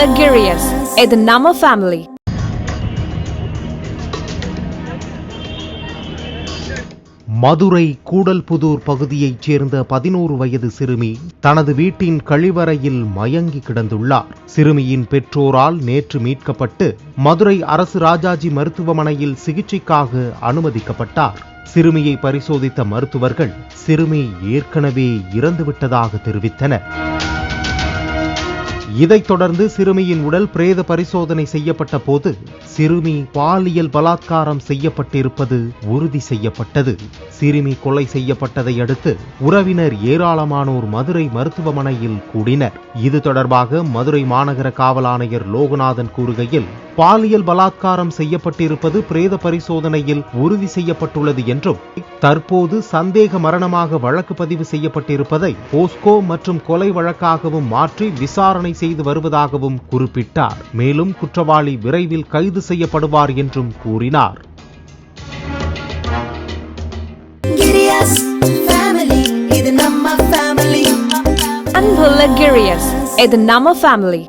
Luxurious. இது நம்ம family. Madurai Koodalpudur பகுதியைச் சேர்ந்த 11 வயது சிறுமி தனது வீட்டின் கழிவறையில் மயங்கி கிடந்துள்ளார். சிறுமியின் பெற்றோரால் நேற்று மீட்கப்பட்டு மதுரை அரசு ராஜாஜி மருத்துவமனையில் சிகிச்சைக்காக அனுமதிக்கப்பட்டார். சிறுமியை பரிசோதித்த மருத்துவர்கள் சிறுமி ஏற்கனவே இறந்துவிட்டதாக தெரிவித்தனர். இதைத் தொடர்ந்து சிறுமியின் உடல் பிரேத பரிசோதனை செய்யப்பட்ட போது சிறுமி பாலியல் பலாத்காரம் செய்யப்பட்டிருப்பது உறுதி செய்யப்பட்டது. சிறுமி கொலை செய்யப்பட்டதை அடுத்து உறவினர் ஏராளமானோர் மதுரை மருத்துவமனையில் கூடினர். இது தொடர்பாக மதுரை மாநகர காவல் ஆணையர் லோகநாதன் கூறுகையில், பாலியல் பலாத்காரம் செய்யப்பட்டிருப்பது பிரேத பரிசோதனையில் உறுதி செய்யப்பட்டுள்ளது என்றும், தற்போது சந்தேக மரணமாக வழக்கு பதிவு செய்யப்பட்டிருப்பதை போஸ்கோ மற்றும் கொலை வழக்காகவும் மாற்றி விசாரணை செய்து வருவதாகவும் குறிப்பிட்டார். மேலும் குற்றவாளி விரைவில் கைது செய்யப்படுவார் என்றும் கூறினார். அன்புள்ள கிரியஸ், இது நம்ம ஃபேமிலி.